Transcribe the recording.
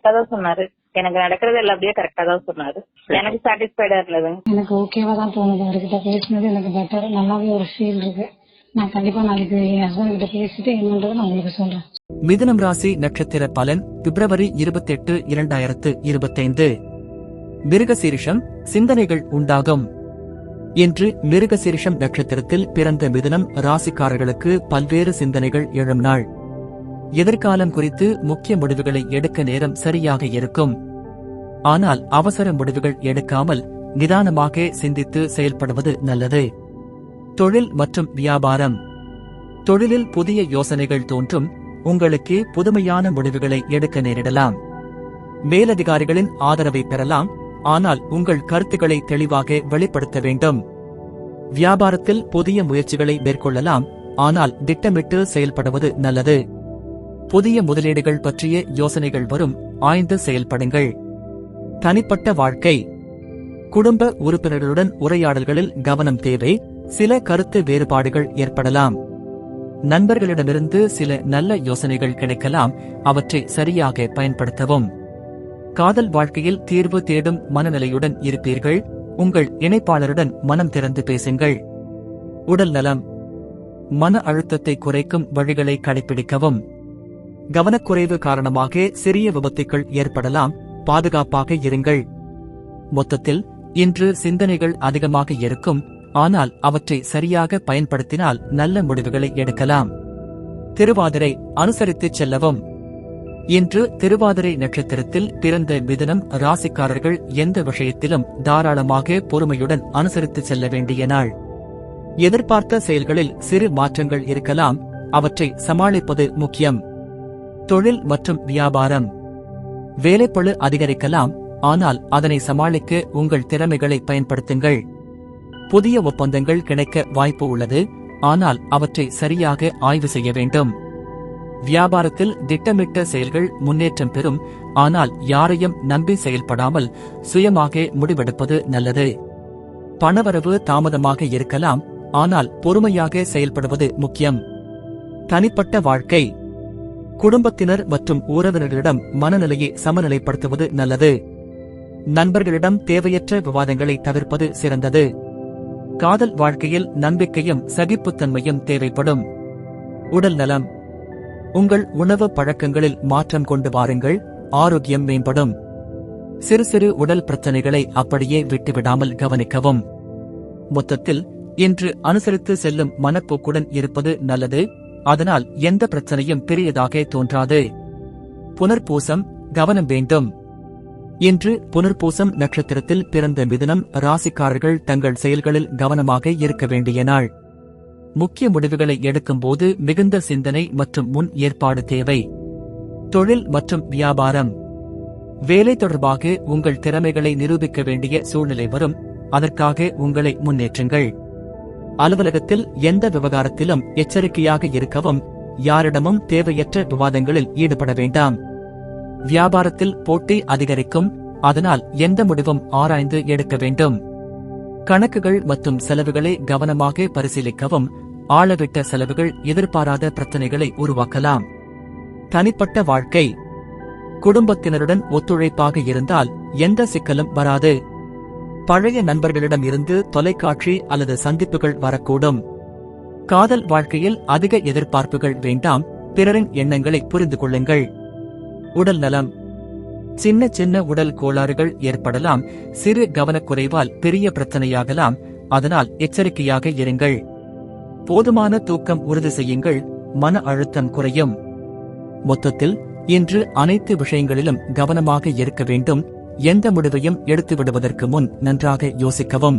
கரெக்டா தான் சொன்னாரு. எனக்கு நடக்கிறது எல்லாம் அப்படியே கரெக்டா தான் சொன்னாரு. எனக்கு சாட்டிஸ்ஃபைடா இருந்ததுங்க. எனக்கு ஓகேவா தான் தோணுது. அவர்கிட்ட பேசினது எனக்கு பெட்டர், நல்லாவே ஒரு ஃபீல் இருக்கு. நான் கண்டிப்பா நாளைக்கு என் ஹஸ்பண்ட் கிட்ட பேசிட்டு என்னன்றதை நான் உங்களுக்கு சொல்றேன். மிதுனம் ராசி நட்சத்திர பலன் பிப்ரவரி 28, 2025. மிருகசீரிஷம். சிந்தனைகள் உண்டாகும். இன்று மிருகசீரிஷம் நட்சத்திரத்தில் பிறந்த மிதுனம் ராசிக்காரர்களுக்கு பல்வேறு சிந்தனைகள் எழும் நாள். எதிர்காலம் குறித்து முக்கிய முடிவுகளை எடுக்க நேரம் சரியாக இருக்கும். ஆனால் அவசர முடிவுகள் எடுக்காமல் நிதானமாக சிந்தித்து செயல்படுவது நல்லது. தொழில் மற்றும் வியாபாரம். தொழிலில் புதிய யோசனைகள் தோன்றும். உங்களுக்கு புதுமையான முடிவுகளை எடுக்க நேரிடலாம். மேலதிகாரிகளின் ஆதரவை பெறலாம். ஆனால் உங்கள் கருத்துக்களை தெளிவாக வெளிப்படுத்த வேண்டும். வியாபாரத்தில் புதிய முயற்சிகளை மேற்கொள்ளலாம். ஆனால் திட்டமிட்டு செயல்படுவது நல்லது. புதிய முதலீடுகள் பற்றிய யோசனைகள் வரும். ஆய்ந்து செயல்படுங்கள். தனிப்பட்ட வாழ்க்கை. குடும்ப உறுப்பினர்களுடன் உரையாடல்களில் கவனம் தேவை. சில கருத்து வேறுபாடுகள் ஏற்படலாம். நண்பர்களிடமிருந்து சில நல்ல யோசனைகள் கிடைக்கலாம். அவற்றை சரியாக பயன்படுத்தவும். காதல் வாழ்க்கையில் தீர்வு தேடும் மனநிலையுடன் இருப்பீர்கள். உங்கள் இணைப்பாளருடன் மனம் திறந்து பேசுங்கள். உடல் நலம். மன அழுத்தத்தை குறைக்கும் வழிகளை கடைபிடிக்கவும். கவனக்குறைவு காரணமாக சிறிய விபத்துக்கள் ஏற்படலாம். பாதுகாப்பாக இருங்கள். மொத்தத்தில் இன்று சிந்தனைகள் அதிகமாக இருக்கும். ஆனால் அவற்றை சரியாக பயன்படுத்தினால் நல்ல முடிவுகளை எடுக்கலாம். திருவாதிரை. அனுசரித்துச் செல்லவும். இன்று திருவாதிரை நட்சத்திரத்தில் பிறந்த மிதுனம் ராசிக்காரர்கள் எந்த விஷயத்திலும் தாராளமாக பொறுமையுடன் அனுசரித்துச் செல்ல வேண்டிய நாள். எதிர்பார்த்த செயல்களில் சிறு மாற்றங்கள் இருக்கலாம். அவற்றை சமாளிப்பது முக்கியம். தொழில் மற்றும் வியாபாரம். வேலைப்பளு அதிகரிக்கலாம். ஆனால் அதனை சமாளிக்க உங்கள் திறமைகளை பயன்படுத்துங்கள். புதிய ஒப்பந்தங்கள் கிடைக்க வாய்ப்பு உள்ளது. ஆனால் அவற்றை சரியாக ஆய்வு செய்ய வேண்டும். வியாபாரத்தில் திட்டமிட்ட செயல்கள் முன்னேற்றம் பெறும். ஆனால் யாரையும் நம்பி செயல்படாமல் சுயமாக முடிவெடுப்பது நல்லது. பணவரவு தாமதமாக இருக்கலாம். ஆனால் பொறுமையாக செயல்படுவது முக்கியம். தனிப்பட்ட வாழ்க்கை. குடும்பத்தினர் மற்றும் உறவினர்களிடம் மனநிலையை சமநிலைப்படுத்துவது நல்லது. நண்பர்களிடம் தேவையற்ற விவாதங்களை தவிர்ப்பது சிறந்தது. காதல் வாழ்க்கையில் நம்பிக்கையும் சகிப்புத்தன்மையும் தேவைப்படும். உடல் நலம். உங்கள் உணவு பழக்கங்களில் மாற்றம் கொண்டு வாருங்கள். ஆரோக்கியம் மேம்படும். சிறு சிறு உடல் பிரச்சனைகளை அப்படியே விட்டுவிடாமல் கவனிக்கவும். மொத்தத்தில் இன்று அனுசரித்து செல்லும் மனப்போக்குடன் இருப்பது நல்லது. அதனால் எந்த பிரச்சனையும் பெரியதாக தோன்றாது. புனர்பூசம். கவனம் வேண்டும். இன்று புனர்பூசம் நட்சத்திரத்தில் பிறந்த மிதுனம் ராசிக்காரர்கள் தங்கள் செயல்களில் கவனமாக இருக்க வேண்டிய நாள். முக்கிய முடிவுகளை எடுக்கும்போது மிகுந்த சிந்தனை மற்றும் முன் ஏற்பாடு தேவை. தொழில் மற்றும் வியாபாரம். வேலை தொடர்பாக உங்கள் திறமைகளை நிரூபிக்க வேண்டிய சூழ்நிலை வரும். அதற்காக உங்களை முன்னேற்றுங்கள். அலுவலகத்தில் எந்த விவகாரத்திலும் எச்சரிக்கையாக இருக்கவும். யாரிடமும் தேவையற்ற விவாதங்களில் ஈடுபட வேண்டாம். வியாபாரத்தில் போட்டி அதிகரிக்கும். அதனால் எந்த முடிவும் ஆராய்ந்து எடுக்க வேண்டும். கணக்குகள் மற்றும் செலவுகளை கவனமாக பரிசீலிக்கவும். ஆழவிட்ட செலவுகள் எதிர்பாராத பிரச்சனைகளை உருவாக்கலாம். தனிப்பட்ட வாழ்க்கை. குடும்பத்தினருடன் ஒத்துழைப்பாக இருந்தால் எந்த சிக்கலும் வராது. பழைய நண்பர்களிடம் இருந்து தொலைக்காட்சி அல்லது சந்திப்புகள் வரக்கூடும். காதல் வாழ்க்கையில் அதிக எதிர்பார்ப்புகள் வேண்டாம். பிறரின் எண்ணங்களை புரிந்து கொள்ளுங்கள். உடல் நலம். சின்ன சின்ன உடல் கோளாறுகள் ஏற்படலாம். சிறு கவனக்குறைவால் பெரிய பிரச்சனையாகலாம். அதனால் எச்சரிக்கையாக இருங்கள். போதுமான தூக்கம் உறுதி செய்யுங்கள். மன அழுத்தம் குறையும். மொத்தத்தில் இன்று அனைத்து விஷயங்களிலும் கவனமாக இருக்க வேண்டும். எந்த முடிவையும் எடுத்துவிடுவதற்கு முன் நன்றாக யோசிக்கவும்.